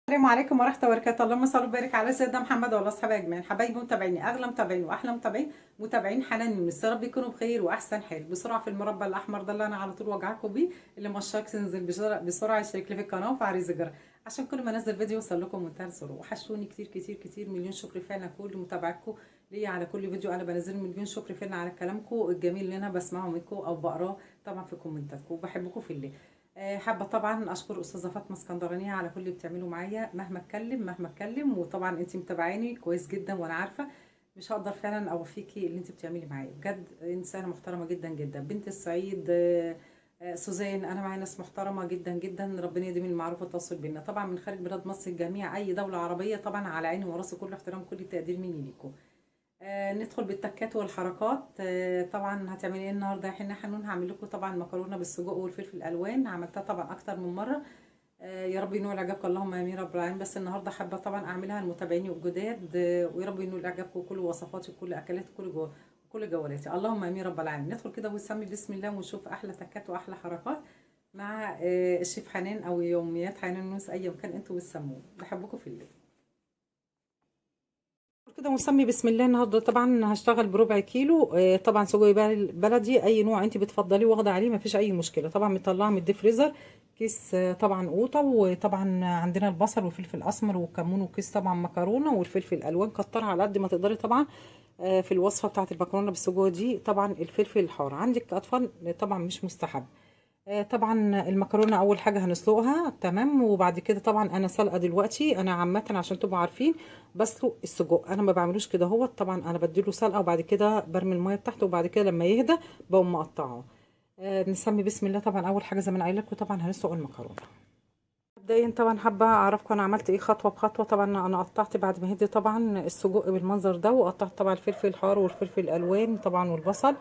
السلام عليكم ورحمة الله وبركاته. اللهم صل وبارك على سيدنا محمد وعلى اصحابه اجمعين. حبايبي متابعيني، اغلى متابعين واحلى متابعين، متابعين حنان يونس، يا رب يكونوا بخير واحسن حال. بسرعه في المربع الاحمر ده اللي انا على طول وجعكم بيه، اللي ما اشتركش ينزل بسرعه يشترك لي في القناه وفعل الجرس عشان كل ما انزل فيديو يوصل لكم منتهى السرور. وحشوني كتير كتير كتير، مليون شكر فعلا كل متابعتكم ليا على كل فيديو انا بنزله. مليون شكر فعلا على كلامكم الجميل اللي انا بسمعه منكم او بقراه طبعا في كومنتاتكم، وبحبكم في الله. حابه طبعا اشكر استاذه فاطمه اسكندرانيه على كل اللي بتعمله معايا، مهما اتكلم وطبعا انت متابعاني كويس جدا وانا عارفه مش هقدر فعلا اوفيكي اللي انت بتعملي معايا. بجد انسانه محترمه جدا جدا، بنت الصعيد. سوزان، انا معايا ناس محترمه جدا جدا، ربنا يديم المعروف والتواصل بينا. طبعا من خارج بلاد مصر الجميع، اي دوله عربيه طبعا على عيني وراسي، كل احترام كل تقدير مني ليكم. ندخل بالتكات والحركات. طبعا هتعملي ايه النهارده يا حنون؟ هعمل لكم طبعا مكرونه بالسجق والفلفل الالوان، عملتها طبعا اكتر من مره. يا رب ينول اعجابكم، اللهم امين رب العالمين. بس النهارده حابه طبعا اعملها لمتابعيني الجداد، ويا رب ينول اعجابكم كل وصفاتي وكل اكلاتي كل جولاتي، اللهم امين رب العالمين. ندخل كده ونسمي بسم الله ونشوف احلى تكات واحلى حركات مع الشيف حنان او يوميات حنان يونس، اي مكان انتوا بتسموه. بحبكم في الله. كده ونسمي بسم الله. النهارده طبعا هشتغل بربع كيلو، طبعا سجق بلدي، اي نوع انت بتفضليه واخده عليه مفيش اي مشكله. طبعا مطلعه من الديب فريزر كيس، طبعا قوطه، وطبعا عندنا البصل والفلفل الاسمر والكمون، وكيس طبعا مكرونه والفلفل الالوان، كترها على قد ما تقدري طبعا. في الوصفه بتاعه المكرونه بالسجق دي طبعا الفلفل الحار عندك اطفال طبعا مش مستحب. طبعا المكرونه اول حاجه هنسلقها، تمام. وبعد كده طبعا انا سلقه دلوقتي، انا عامه عشان تبقوا عارفين بسلق السجق، انا ما بعملوش كده. هو طبعا انا بديله سلقه وبعد كده برمي الميه بتاعته، وبعد كده لما يهدى بقوم مقطعه. نسمي بسم الله. طبعا اول حاجه زي ما انا قايله لكم طبعا هنسلق المكرونه. مبدئيا طبعا حابه اعرفكم انا عملت ايه خطوه بخطوه. طبعا انا قطعت بعد ما هدي طبعا السجق بالمنظر ده، وقطعت طبعا الفلفل الحار والفلفل الالوان طبعا والبصل.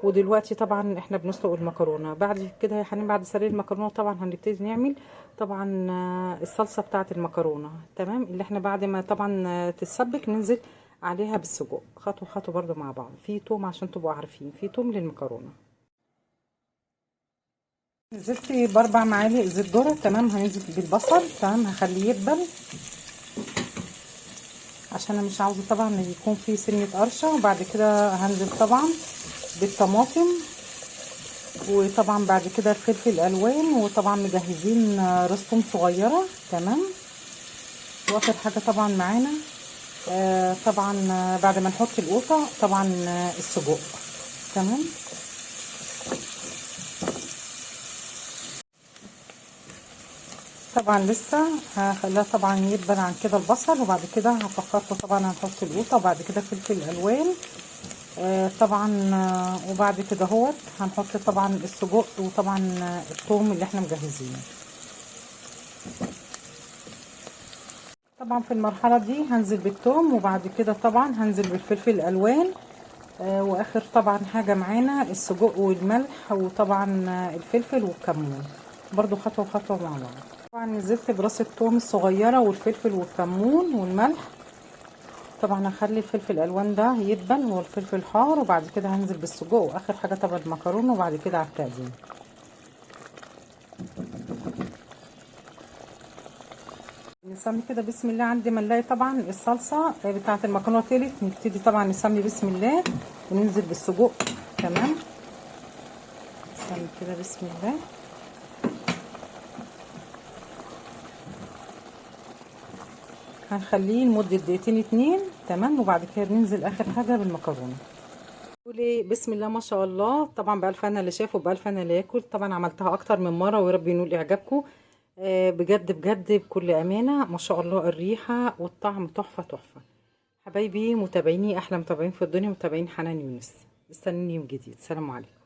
ودلوقتي طبعا احنا بنسلق المكرونه. بعد كده يا حنين بعد سلق المكرونه طبعا هنبتدي نعمل طبعا الصلصه بتاعه المكرونه، تمام، اللي احنا بعد ما طبعا تتسبك ننزل عليها بالسجق خطوه خطوه برده مع بعض. في توم عشان تبقوا عارفين، في توم للمكرونه. نزلت باربع معالق زيت ذره، تمام. هننزل بالبصل، تمام، هخليه يدبل عشان انا مش عاوزه طبعا يكون فيه سنه قرشه. وبعد كده هنزل طبعا بالطماطم، وطبعا بعد كده الفلفل الالوان، وطبعا مجهزين رستم صغيره، تمام. واخر حاجه طبعا معانا طبعا بعد ما نحط القوطه طبعا السجق، تمام. طبعا لسه هخليها طبعا يدبل عن كده البصل، وبعد كده هفكرته طبعا هنحط القوطه، وبعد كده فلفل الالوان طبعا وبعد كده هنحط طبعا السجق، وطبعا الثوم اللي احنا مجهزينه. طبعا في المرحله دي هنزل بالثوم، وبعد كده طبعا هنزل بالفلفل الالوان، واخر طبعا حاجه معانا السجق والملح، وطبعا الفلفل والكمون، برضو خطوه خطوه مع بعض. طبعا نزلت براس الثوم الصغيره والفلفل والكمون والملح. طبعا هخلي الفلفل الالوان ده يدبل والفلفل الحار، وبعد كده هنزل بالسجق، واخر حاجه طبعا المكرونه، وبعد كده على التقديم. نسمي كده بسم الله. عندي ما نلاقي طبعا الصلصه بتاعه المكرونه طلعت، نبتدي طبعا نسمي بسم الله وننزل بالسجق، تمام. نسمي كده بسم الله. هنخليه لمده دقيقتين اتنين، تمام. وبعد كده بننزل اخر حاجه بالمكرونه. قولي بسم الله ما شاء الله. طبعا بألف انا اللي شاف وبألف انا اللي ياكل. طبعا عملتها اكتر من مره، ويا رب ينول اعجابكم. بجد بجد بكل امانه ما شاء الله، الريحه والطعم تحفه تحفه. حبايبي متابعيني، احلى متابعين في الدنيا، متابعين حنان يونس. استنوني يوم جديد. سلام عليكم.